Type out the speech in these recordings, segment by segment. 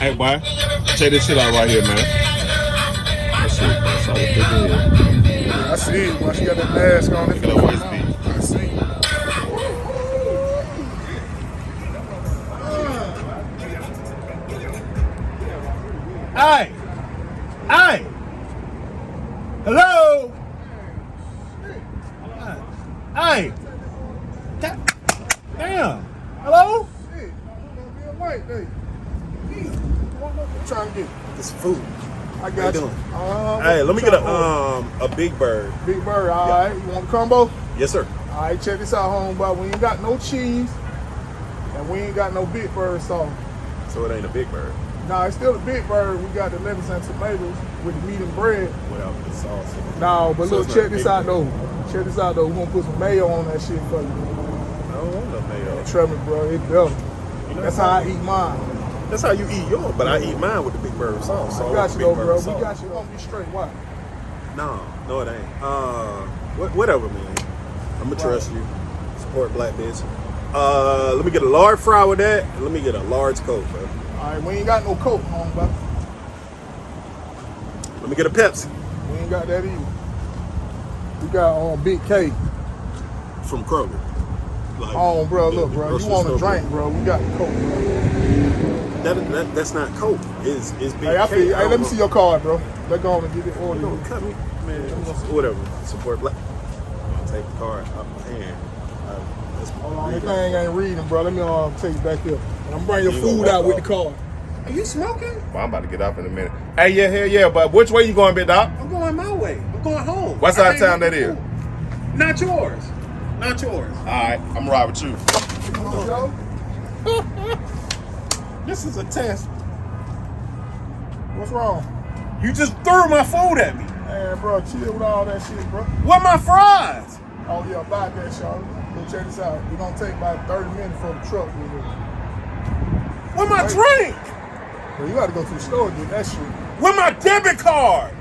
Hey, boy, check this shit out right here, man. That shit, that's all the freaking Yeah, I see it. Once you got that mask on, it Look at feels that like I see it. Hey! Hey! Hello! Hey! Damn! Hello? Shit, I'm gonna be a white day. I'm trying to get some food. I got you. Hey, let me get a big bird. Big bird, all right. You want a combo? Yes, sir. All right, check this out, homeboy. We ain't got no cheese, and we ain't got no big bird sauce. So it ain't a big bird. Nah, it's still a big bird. We got the lettuce and tomatoes with the meat and bread. Without the sauce. No, but So look, it's not check this big out, bird. though. Check this out, though. We're going to put some mayo on that shit for you. I don't want no mayo. Trust me, bro. It's dope. You know That's how I eat mine. That's how you eat yours, but I eat mine with the big bird sauce. So I got you, big though, bird bro. sauce. We got you. Don't be straight. Why? No, it ain't. Whatever, man. I'm gonna trust you. Support black bitch. Let me get a large fry with that, and let me get a large Coke, bro. All right, we ain't got no Coke, homeboy. Let me get a Pepsi We ain't got that either. We got Big K. from Kroger. Like, Bro, the- look, the bro. You grocery want a store drink, bro? We got the Coke, bro. That's not Coke. It's Big Hey, I K. feel you. Hey, let me see your card, bro. Let's go on and get it ordered. Don't cut me, man. Whatever. Support black. I'll take the card out my hand. Hold on, this thing ain't reading, bro. Let me take it back here. And I'm bringing your food out with the card. Are you smoking? Well, I'm about to get off in a minute. Hey, yeah, hell yeah, but which way you going, big dog? I'm going my way. I'm going home. What side of town that is? Not yours. Not yours. All right, I'm ride with you. This is a test. What's wrong? You just threw my food at me. Man, bro, chill with all that shit, bro. Where my fries? Oh, yeah, buy that, y'all. Go check this out. We're going to take about 30 minutes for the truck. Where my drink? Bro, you got to go to the store and get that shit. Where my debit card?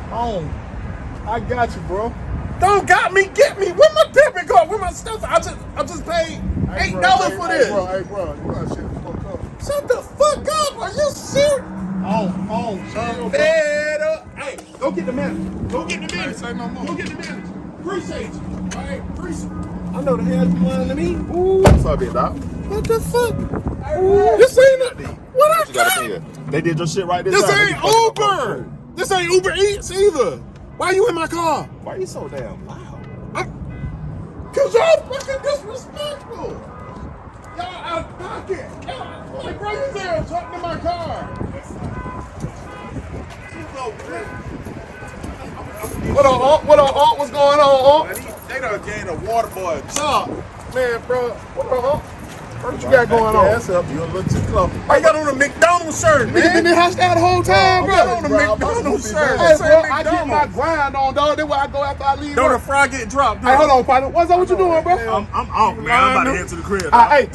I got you, bro. Don't got me, get me. Where my debit card? Where my stuff? I just paid $8 for this. Hey, bro, you got to shut the fuck up. Shut the fuck up. Are you serious? Chill, bro. Fed up. Hey, go get the manager. Go get the manager. Say no more. Go get the manager. Appreciate you. All right, appreciate you. I know the hell you lying to me. What's up, big dog? What the fuck? This ain't a, what I got? They did your shit right this This time. ain't Uber. This ain't Uber Eats either. Why you in my car? Why you so damn loud? Cause y'all fucking disrespectful. Y'all out of pocket. Y'all, like, bring you there and talk to my car. What up, what's going on, They done gave a water boy. Man, bro, what up, What you got going on? Ass up, you a little too close. I got on a McDonald's shirt, Nigga been in the house down the whole time, bro. I got on a McDonald's shirt. Hey, Say bro, I get my McDonald's. grind on, dog. That's where I go after I leave Don't the work. fry get dropped? Hey, hold on, partner. What's up? What you doing, bro? I'm off, man. I'm about to head to the crib. Hey,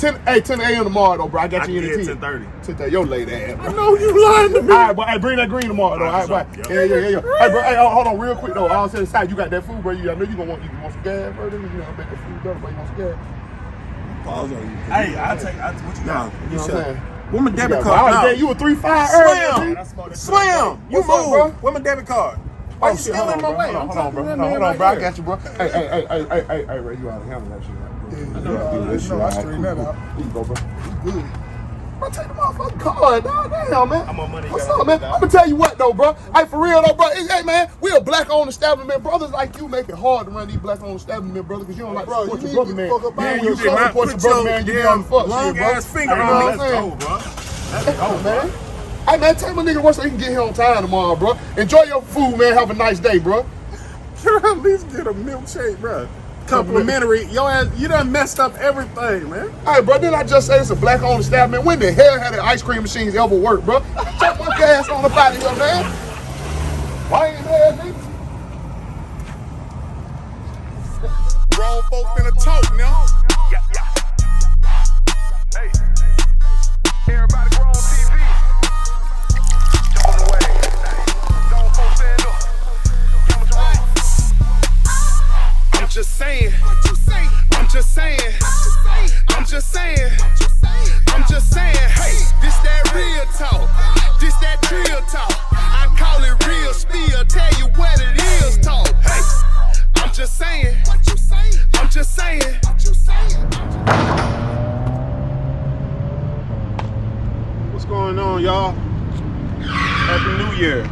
10 a.m. tomorrow, though, bro. I got I you can in the get 10. 10:30. 10:30. Your late ass, bro. I know you lying to me. All right, boy. Hey, bring that green tomorrow, though. All right, boy. Yeah. Yeah. Hey, bro. Hey, hold on, real quick, though. All said aside, you got that food, bro. I know you gonna want some gas, bro. You gonna make the food better, but you want some gas. Pause on you. Hey, what you got? You know what I'm saying? Where my debit I card? was gave you a 3-5 earlier. Slam! You What's up, move. bro? Where my debit card? Why you shit, still in my way? Hold on, bro. Hold on, bro. I got you, bro. Hey, bro. You ought to handle that shit. I straighten that out. Here you go, bro. You good. Bro, take the motherfucking card, dog. Damn, man. I'm on money. What's up, man? I'm gonna tell you what, though, bro. Hey, for real, though, bro. Hey, man, we a black-owned establishment. Brothers like you make it hard to run these black-owned establishment, brother, because you don't like to support your brother, man. Yeah, you don't support your brother, man. You done fuck shit, bro. Long-ass finger You know on what me. I'm saying? bro. Let's go, man. Hey, man, tell my nigga what so he can get here on time tomorrow, bro. Enjoy your food, man. Have a nice day, bro. You at least get a milkshake, bro. Complimentary. Yo ass, you done messed up everything, man. Hey, bro, didn't I just say it's a black-owned establishment? When the hell had the ice cream machines ever worked, bro? Check my gas on the body here, man. Why ain't there, nigga? Grown folk finna talk now. Hey, everybody grow on TV. Jump on the wave. Grown folk stand up. Cameras roll. I'm just saying. I'm just saying. I'm just saying. I'm just saying. Hey, this that real time. going on, y'all? Happy New Year.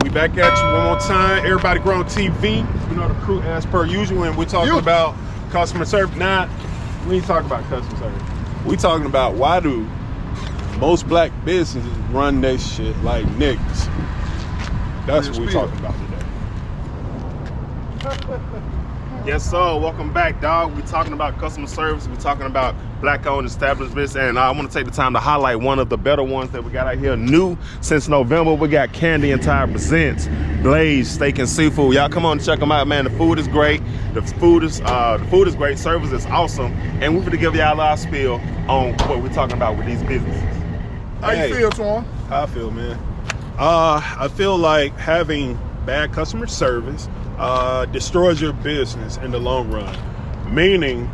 We back at you one more time. Everybody Grown TV. You know the crew as per usual, and we're talking about customer service. Nah, we ain't talking about customer service. We talking about why do most black businesses run their shit like niggas. That's what we're talking about today. Yes, sir. Welcome back, dog. We're talking about customer service. We're talking about black-owned establishments, and I want to take the time to highlight one of the better ones that we got out here, new since November. We got Candy and Tire presents Blaze Steak and Seafood. Y'all come on and check them out, man. The food is great. The food is great. Service is awesome, and we're going to give y'all our spiel on what we're talking about with these businesses. How you feel, Twan? How I feel, man. I feel like having bad customer service destroys your business in the long run. Meaning,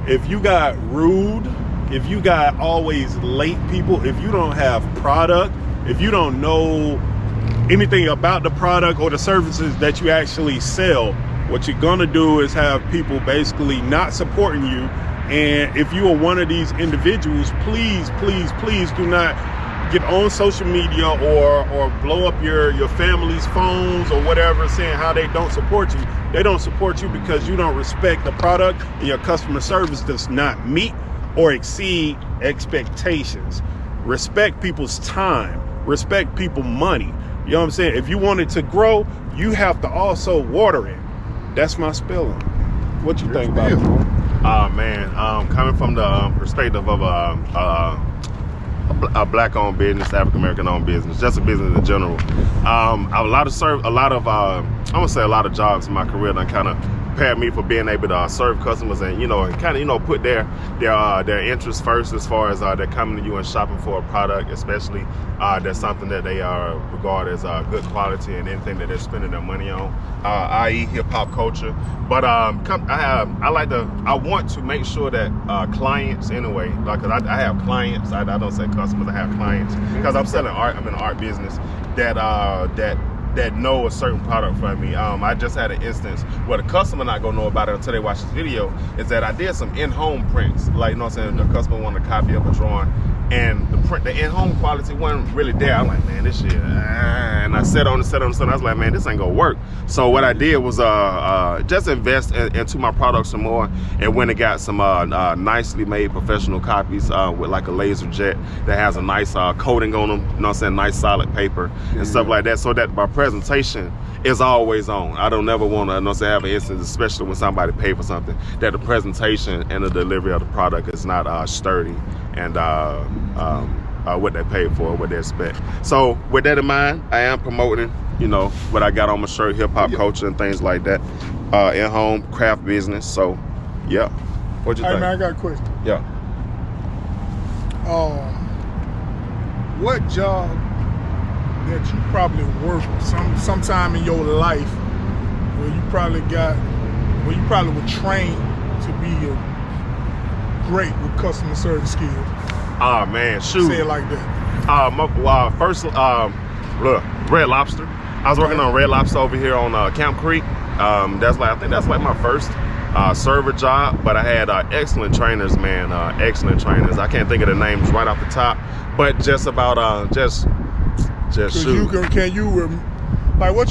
if you got rude, if you got always late people, if you don't have product, if you don't know anything about the product or the services that you actually sell, what you're gonna do is have people basically not supporting you. And if you are one of these individuals, please, please, please do not get on social media or blow up your family's phones or whatever saying how they don't support you. They don't support you because you don't respect the product and your customer service does not meet or exceed expectations. Respect people's time, respect people's money. You know what I'm saying? If you want it to grow, you have to also water it. That's my spelling. What you think about it? Man, coming from the perspective of a black-owned business, African-American-owned business, just a business in general. I'm gonna say a lot of jobs in my career that kind of prepared me for being able to serve customers and put their interests first as far as they're coming to you and shopping for a product, especially that's something that they regard as good quality and anything that they're spending their money on, i.e. hip-hop culture. But I want to make sure that clients anyway, like I have clients, I don't say customers, I have clients because I'm selling art. I'm in the art business that know a certain product from me. I just had an instance where the customer not gonna know about it until they watch this video, is that I did some in-home prints. Like, you know what I'm saying? The customer wanted a copy of a drawing and the in-home quality wasn't really there. I'm like, man, this shit, and I said on the I was like, man, this ain't gonna work. So what I did was just invest into my products some more and went and got some nicely made professional copies with like a laser jet that has a nice coating on them, you know what I'm saying, nice solid paper and stuff like that, so that my presentation is always on. I don't never want to have an instance, especially when somebody pay for something, that the presentation and the delivery of the product is not sturdy and what they pay for, what they expect. So with that in mind, I am promoting, what I got on my shirt, hip hop culture and things like that, in-home craft business. So yeah. What you think? Hey man, I got a question. Yeah. What job that you probably worked sometime in your life where you probably were trained to be great with customer service skills? Man, shoot. Say it like that. First, look, Red Lobster. I was working on Red Lobster over here on Camp Creek. I think that's like my first server job, but I had excellent trainers, man. Excellent trainers. I can't think of the names right off the top, but just about just shoot. What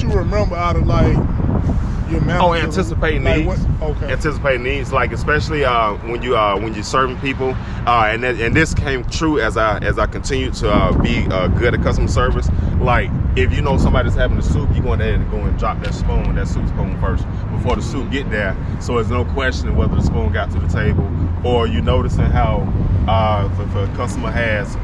you remember out of like your manager? Anticipating needs. Okay. Anticipating needs, like especially when you're serving people, and this came true as I continued to be good at customer service. Like if you know somebody's having the soup, you're going ahead and go and drop that soup spoon first before the soup get there. So there's no question whether the spoon got to the table, or you noticing how if a customer has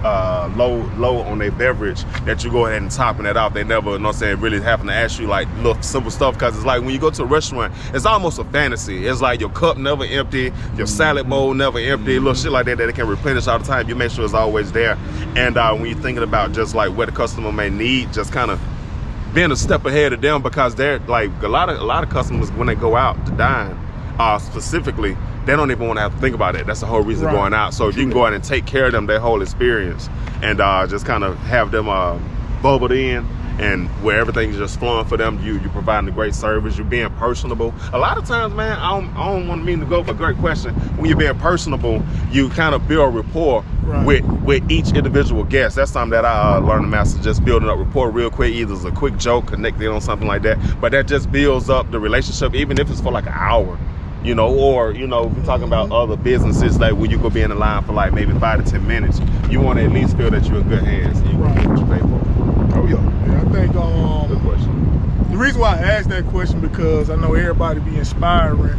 low on their beverage, that you go ahead and topping that off. They never, really having to ask you like little simple stuff, because it's like when you go to a restaurant, it's almost a fantasy. It's like your cup never empty, your salad bowl never empty, little shit like that they can replenish all the time. You make sure it's always there. And when you're thinking about just like what the customer may need, just kind of being a step ahead of them, because they're like a lot of customers when they go out to dine, specifically, they don't even want to have to think about it. That's the whole reason going out. So if you can go out and take care of them, their whole experience, and just kind of have them bubbled in and where everything's just flowing for them. You providing a great service. You're being personable. A lot of times, man, I don't want to mean to go, but great question. When you're being personable, you kind of build rapport with each individual guest. That's something that I learned to master, just building up rapport real quick. Either it's a quick joke, connected on something like that, but that just builds up the relationship, even if it's for like an hour. You know, or, you know, if we're talking about other businesses, like when you could be in the line for like maybe 5 to 10 minutes, you want to at least feel that you're in good hands and you can get what you pay for. Oh, yeah. I think, Good question. the reason why I asked that question, because I know everybody be inspiring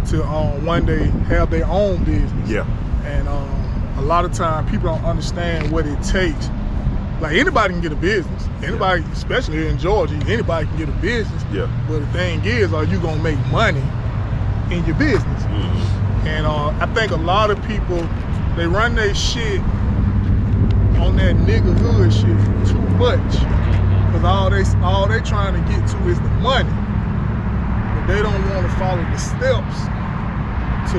to one day have their own business. Yeah. And a lot of time people don't understand what it takes. Like, anybody can get a business. Anybody, especially here in Georgia, anybody can get a business. Yeah. But the thing is, are you gonna make money in your business? And I think a lot of people, they run their shit on that nigga hood shit too much, because all they trying to get to is the money, but they don't want to follow the steps to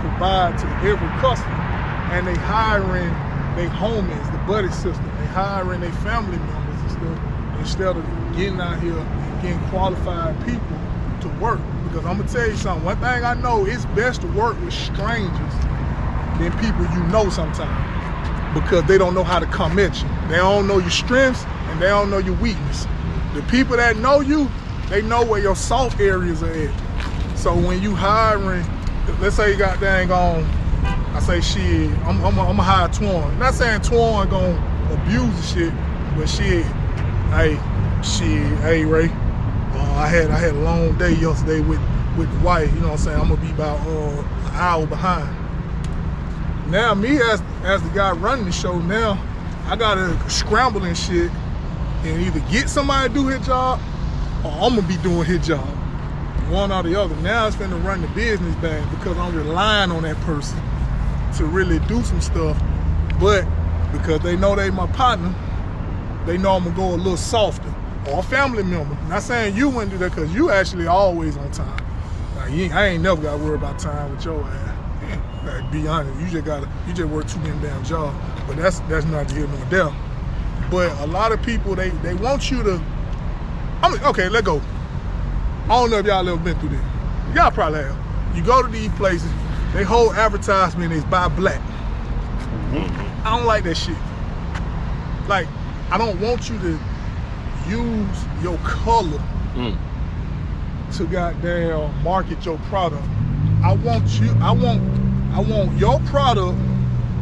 provide to every customer. And they hiring their homies, the buddy system. They hiring their family members and stuff, instead of getting out here and getting qualified people to work. Because I'm gonna tell you something, one thing I know, it's best to work with strangers than people you know sometimes, because they don't know how to come at you. They don't know your strengths and they don't know your weakness. The people that know you, they know where your soft areas are at. So when you hiring, let's say you got dang on, I say shit, I'm gonna hire Twan. Not saying Twan gonna abuse the shit, but shit, hey Ray, I had a long day yesterday with the wife, you know what I'm saying? I'm gonna be about an hour behind. Now me as the guy running the show, now I gotta scramble and shit and either get somebody to do his job or I'm gonna be doing his job. One or the other. Now it's finna run the business bad because I'm relying on that person to really do some stuff, but because they know they my partner, they know I'm gonna go a little softer. Or a family member. Not saying you wouldn't do that, because you actually always on time. Like, I ain't never got to worry about time with your ass. Like, be honest, you just work too many damn jobs. But that's not here nor there. But a lot of people, they want you to, okay, let go. I don't know if y'all ever been through this. Y'all probably have. You go to these places, they whole advertisement is buy black. I don't like that shit. Like, I don't want you to use your color to goddamn market your product. I want your product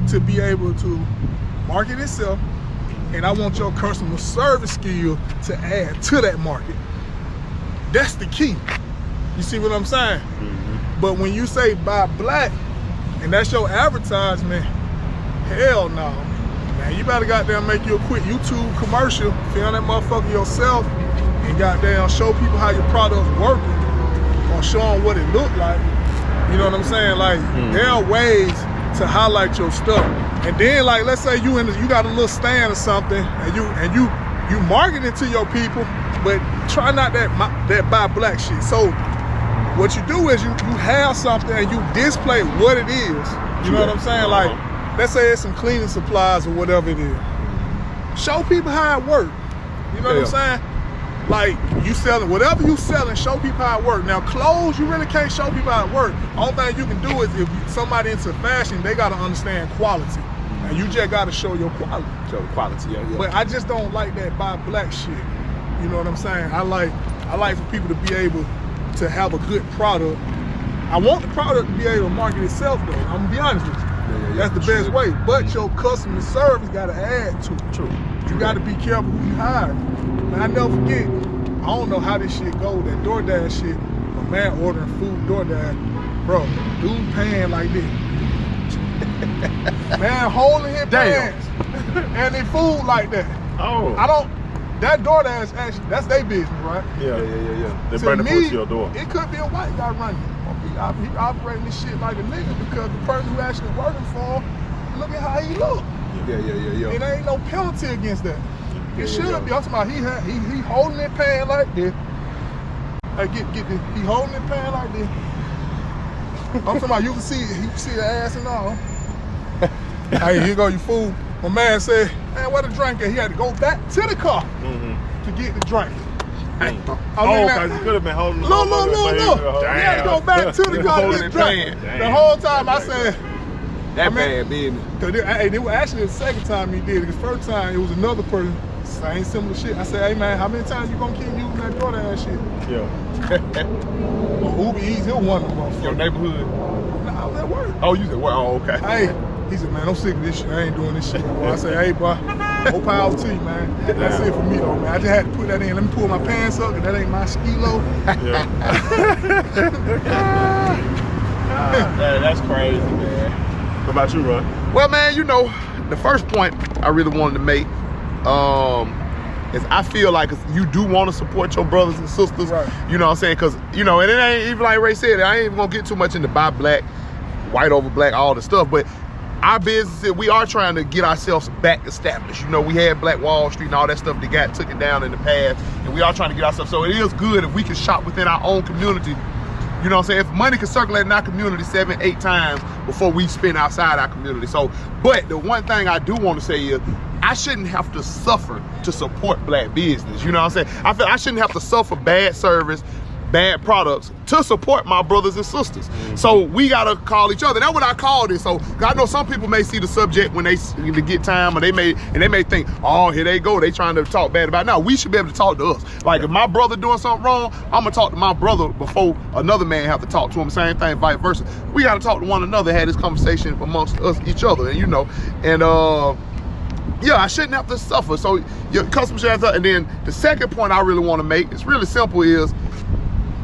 to be able to market itself, and I want your customer service skill to add to that market. That's the key. You see what I'm saying? But when you say buy black and that's your advertisement, hell no. Man, you better goddamn make you a quick YouTube commercial, film that motherfucker yourself, and goddamn show people how your product's working, or show them what it look like. You know what I'm saying? Like, there are ways to highlight your stuff. And then, like, let's say you got a little stand or something, and you market it to your people, but try not that buy black shit. So what you do is you have something and you display what it is. You know what I'm saying? Like, let's say it's some cleaning supplies or whatever it is. Show people how it works. You know what I'm saying? Like, you selling, whatever you selling, show people how it works. Now, clothes, you really can't show people how it works. Only thing you can do is if somebody into fashion, they got to understand quality. And you just got to show your quality. Show the quality, yeah. But I just don't like that buy black shit. You know what I'm saying? I like for people to be able to have a good product. I want the product to be able to market itself, though. I'm gonna be honest with you. That's the best way. But your customer service got to add to it. True. You got to be careful who you hire. Man, I never forget, I don't know how this shit go, that DoorDash shit, a man ordering food DoorDash, bro, dude paying like this. Man holding his pants and they food like that. Oh. That DoorDash actually, that's their business, right? Yeah. They bring the food to your door. It could be a white guy running it. He operating this shit like a nigga because the person who actually working for him, look at how he look. Yeah. It ain't no penalty against that. It should be. I'm talking about he holding it pan like this. Hey, get this. He holding it pan like this. I'm talking about you can see the ass and all. Hey, here go your food. My man said, man, where the drink at? He had to go back to the car. to get the drink. Because he could have been holding the Look. We had to go back to the car to get the drink. The whole time I said, That bad business. Cause it was actually the second time he did it. The first time it was another person, same similar shit. I said, hey man, how many times you gonna keep using that DoorDash shit? Yeah. Well, Uber Eats, he'll one of them motherfuckers. Your neighborhood. Nah, I was at work. Oh, you said what? Oh, okay. Hey, he said, man, I'm sick of this shit. I ain't doing this shit no more. I said, hey, boy, more power to you, man. That's it for me, though, man. I just had to put that in. Let me pull my pants up, because that ain't my ski-lo. That's crazy, man. What about you, Ron? Well, man, you know, the first point I really wanted to make is I feel like you do want to support your brothers and sisters. Right. You know what I'm saying? Because, you know, and it ain't even like Ray said, I ain't even going to get too much into buy black, white over black, all the stuff. But our business, we are trying to get ourselves back established. You know, we had Black Wall Street and all that stuff that took it down in the past. And we are trying to get ourselves. So it is good if we can shop within our own community. You know what I'm saying? If money can circulate in our community 7, 8 times before we spend outside our community. So, but the one thing I do want to say is I shouldn't have to suffer to support black business. You know what I'm saying? I feel I shouldn't have to suffer bad service, bad products to support my brothers and sisters. So we gotta call each other. That's what I call this. So I know some people may see the subject when they get time, or they may think, oh, here they go, they trying to talk bad about it. No, we should be able to talk to us. Like if my brother doing something wrong, I'm gonna talk to my brother before another man have to talk to him. Same thing, vice versa. We gotta talk to one another, have this conversation amongst us, each other, and you know, and yeah, I shouldn't have to suffer. So your customer should have to. And then the second point I really want to make, it's really simple, is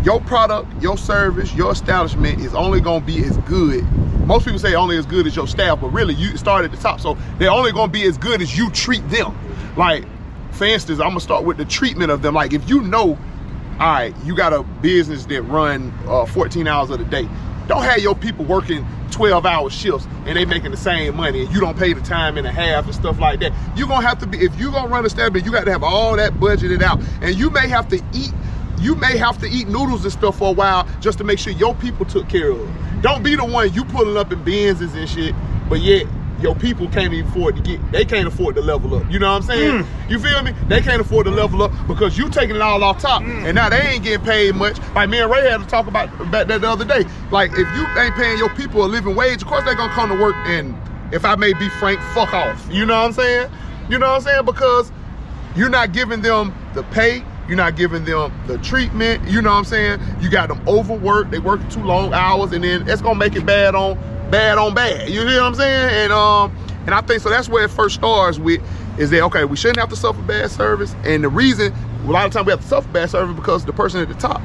your product, your service, your establishment is only gonna be as good. Most people say only as good as your staff, but really you start at the top. So they're only gonna be as good as you treat them. Like, for instance, I'm gonna start with the treatment of them. Like if you know, all right, you got a business that run 14 hours of the day. Don't have your people working 12-hour shifts and they making the same money and you don't pay the time and a half and stuff like that. You're gonna have to be, if you're gonna run a establishment, you got to have all that budgeted out. And you may have to eat noodles and stuff for a while just to make sure your people took care of. Don't be the one you pulling up in Benzes and shit, but yet your people can't even afford to they can't afford to level up. You know what I'm saying? You feel me? They can't afford to level up because you taking it all off top and now they ain't getting paid much. Like me and Ray had to talk about that the other day. Like if you ain't paying your people a living wage, of course they gonna come to work and, if I may be frank, fuck off. You know what I'm saying? You know what I'm saying? Because you're not giving them the pay, you're not giving them the treatment, you know what I'm saying? You got them overworked, they working too long hours, and then it's gonna make it bad on bad. You hear what I'm saying? And I think so that's where it first starts with, is that, okay, we shouldn't have to suffer bad service. And the reason a lot of times we have to suffer bad service because the person at the top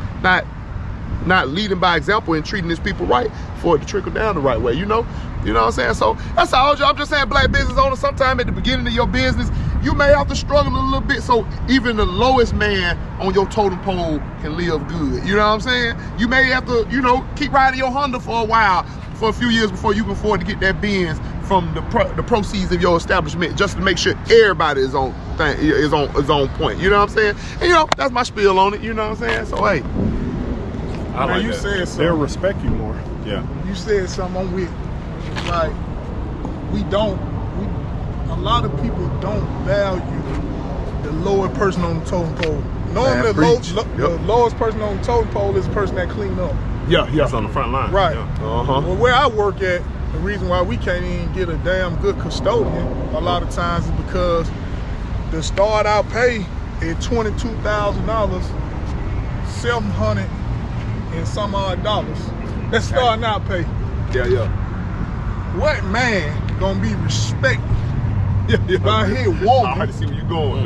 not leading by example and treating his people right for it to trickle down the right way, you know what I'm saying? So that's all. I'm just saying, black business owners, sometime at the beginning of your business, you may have to struggle a little bit so even the lowest man on your totem pole can live good. You know what I'm saying? You may have to, you know, keep riding your Honda for a while, for a few years before you can afford to get that Benz from the proceeds of your establishment, just to make sure everybody is on point. You know what I'm saying? And you know, that's my spiel on it. You know what I'm saying? So hey, I like you that. said something. They'll respect you more. Yeah. You said something I'm with. Like, a lot of people don't value the lower person on the totem pole. Normally, the lowest person on the totem pole is the person that clean up. Yeah, that's on the front line. Right. Yeah. Well, where I work at, the reason why we can't even get a damn good custodian a lot of times is because the start out pay is $22,000, $700 and some odd dollars. That's starting out pay. Yeah. What man gonna be respected by his woman? I hard to see where you going.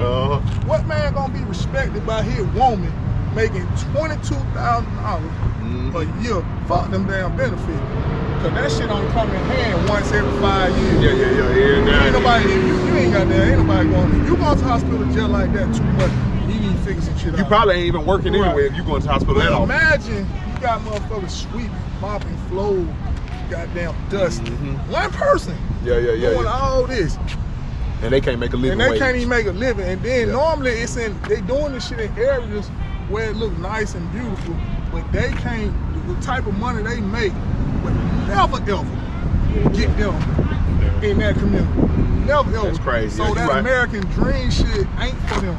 What man gonna be respected by his woman making $22,000 a year? Fuck them damn benefits. Cause that shit don't come in hand once every 5 years. Yeah. Ain't nobody, you ain't got that. Ain't nobody going. You go to hospital just like that too much. You need to figure some shit out. You probably ain't even working anyway if you going to the hospital at all. Imagine you got motherfuckers sweeping, mopping floors, goddamn dust. One person doing all this. And they can't make a living. And they can't even make a living. And then normally it's they doing this shit in areas where it looks nice and beautiful, but they can't, the type of money they make would never ever get them in that community. Never ever. That's crazy. So that American dream shit ain't for them.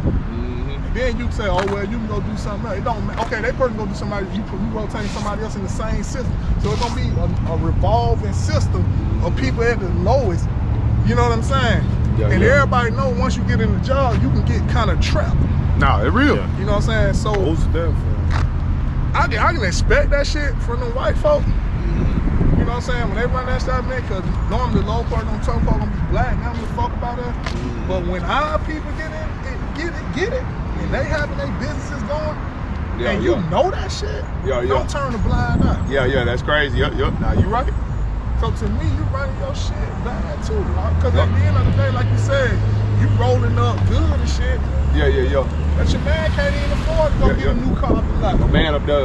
then you say, oh well, you can go do something else. It don't matter. Okay, that person go do somebody. You rotate somebody else in the same system. So it's gonna be a revolving system of people at the lowest. You know what I'm saying? Yeah, and yeah. everybody know once you get in the job, you can get kind of trapped. Nah, it real. Yeah. You know what I'm saying? So Who's that for? I can expect that shit from them white folk. You know what I'm saying? When they run that stuff, man, because normally the low part on top part gonna be black. Now I'm gonna fuck about that. But when our people get it, and they having their businesses going, and you know that shit, don't turn a blind eye. Yeah, that's crazy. Yup. Nah, you right. So to me, you running your shit bad too, because at the end of the day, like you said, you rolling up good and shit. Yeah. But your man can't even afford to go get a new car. Like, Man up there,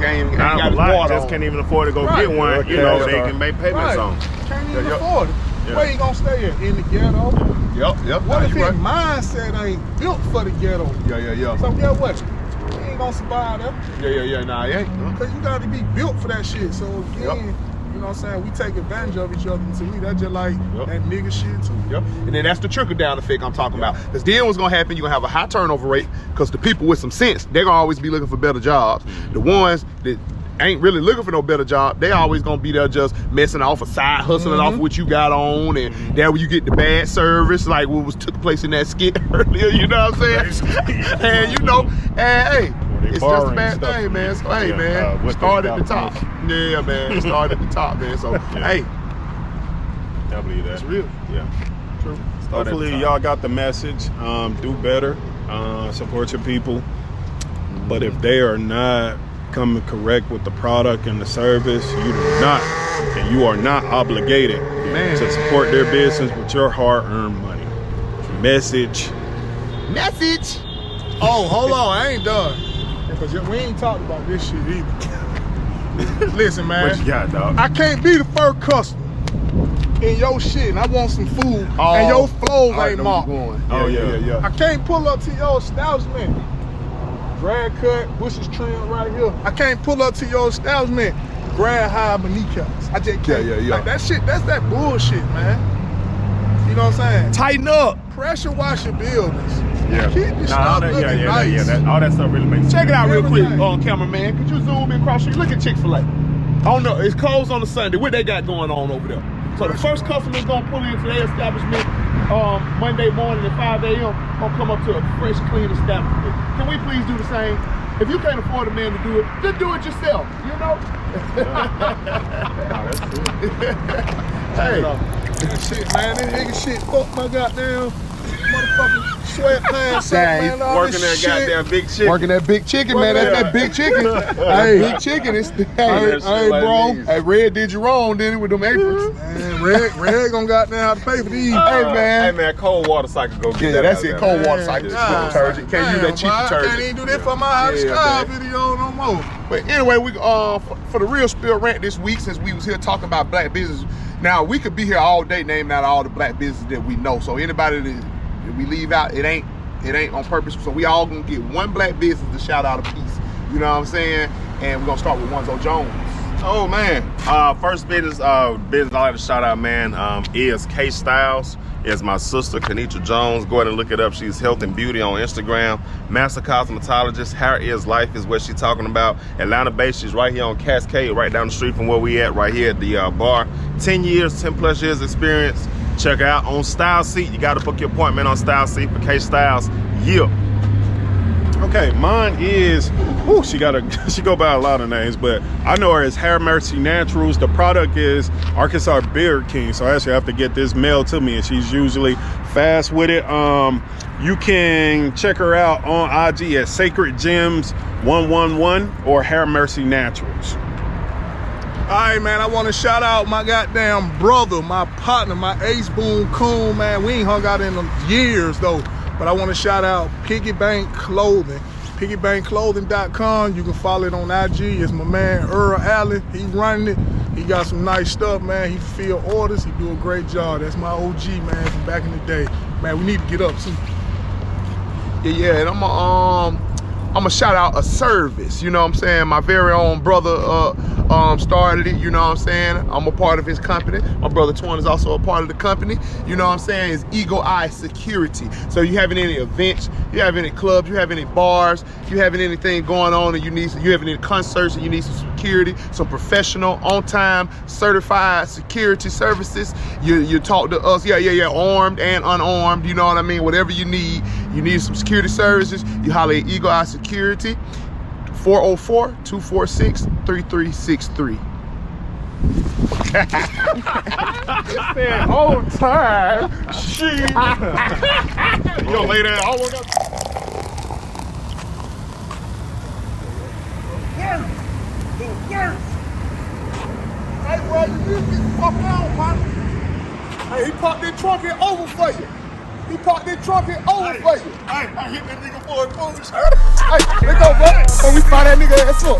ain't Not got a his lot, water just on. can't even afford to go Right. get one. Okay, You know, that's they right. can make payments on. Can't even Yeah. afford it. Yeah. Where you gonna stay at? In the ghetto? Yep. What Nah, if you his right. mindset ain't built for the ghetto? Yeah. So guess what? He ain't gonna survive that. Yeah. Nah, he ain't. Because you gotta be built for that shit. So again, you know what I'm saying? We take advantage of each other. And to me, that's just like that nigga shit too. Yep. And then that's the trickle down effect I'm talking about. Because then what's gonna happen, you're gonna have a high turnover rate because the people with some sense, they're gonna always be looking for better jobs. The ones that ain't really looking for no better job, they always gonna be there just messing off a side, hustling off what you got on, and there where you get the bad service, like what was took place in that skit earlier, you know what I'm saying? And you know, and hey, it's just a bad thing, man. So hey, man, start at the top. Yeah, man, start at the top, man. So hey, I believe that. it's real. Yeah. True. Hopefully y'all got the message. Do better. Support your people. But if they are not coming correct with the product and the service, you do not, and you are not obligated to support their business with your hard-earned money. Message. Oh, hold on, I ain't done. Because we ain't talked about this shit either. Listen, man. What you got, dog? I can't be the first customer in your shit, and I want some food, and your flows ain't marked. Oh yeah. I can't pull up to your establishment. Drag cut, bushes trimmed right here. I can't pull up to your establishment, grab high my kneecaps. I just can't. Yeah. Like that shit, that's that bullshit, man. You know what I'm saying? Tighten up. Pressure wash your buildings. Yeah. Keep your stuff looking nice. All that stuff really makes Check it out real quick, Everything. cameraman. Could you zoom in across the street? Look at Chick-fil-A. Oh no, it's closed on a Sunday. What they got going on over there? So the first customer's gonna pull into their establishment Monday morning at 5 a.m. Gonna come up to a fresh, clean establishment. Can we please do the same? If you can't afford a man to do it, just do it yourself. You know? Hey, Shit, man, this nigga shit fuck my goddamn motherfucking sweatpants up, man. All working this that shit. goddamn big shit. working that big chicken, man. That's that big chicken. Hey. Big chicken. It's hey, that shit like bro. these. Hey, Red did you wrong, didn't he, with them aprons? Man, Red gonna goddamn have to pay for these. Hey, man. Hey man, cold water cycle go get Yeah, that that's out it. there, Cold man. water cycle. God, Detergent. Can't use that cheap boy, I detergent. can't even do that for my How to Yeah, Style man. video no more. But anyway, we for the real spill rant this week, since we was here talking about black business. Now we could be here all day naming out all the black businesses that we know. So anybody that we leave out, it ain't on purpose. So we all gonna get one black business to shout out a piece. You know what I'm saying? And we're gonna start with Onzo Jones. Oh man, first business I like to shout out, man, is K Styles. Is my sister Kenitra Jones. Go ahead and look it up. She's health and beauty on Instagram. Master cosmetologist. Hair is life is what she's talking about. Atlanta based. She's right here on Cascade, right down the street from where we at, right here at the bar. 10 plus years experience. Check her out on Style Seat. You got to book your appointment on Style Seat for K Styles. Yeah. Okay, mine is, she go by a lot of names, but I know her as Hair Mercy Naturals. The product is Arkansas Beard King, so I actually have to get this mailed to me, and she's usually fast with it. You can check her out on IG at Sacred Gems 111 or Hair Mercy Naturals. All right, man, I want to shout out my goddamn brother, my partner, my ace boom coon, man. We ain't hung out in years, though. But I want to shout out Piggy Bank Clothing. PiggyBankClothing.com. You can follow it on IG. It's my man Earl Allen. He's running it. He got some nice stuff, man. He fulfill orders. He do a great job. That's my OG, man, from back in the day. Man, we need to get up too. Yeah, and I'm I'ma shout out a service, you know what I'm saying? My very own brother started it, you know what I'm saying? I'm a part of his company. My brother Twan is also a part of the company, you know what I'm saying? It's Eagle Eye Security. So you having any events, you have any clubs, you have any bars, you having anything going on and you having any concerts and you need some security, some professional, on time, certified security services, you talk to us, armed and unarmed, you know what I mean? Whatever you need some security services, you holler at Eagle Eye Security, 404-246-3363. Man, on time. Shit. Yo, lay that all up. The worst. Hey, bro, you need to get the fuck on, man. Hey, he parked that truck here over for you. He parked that truck here over for you. I hit that nigga for a foolish. Hey, let's go, bro. When we find that nigga ass up.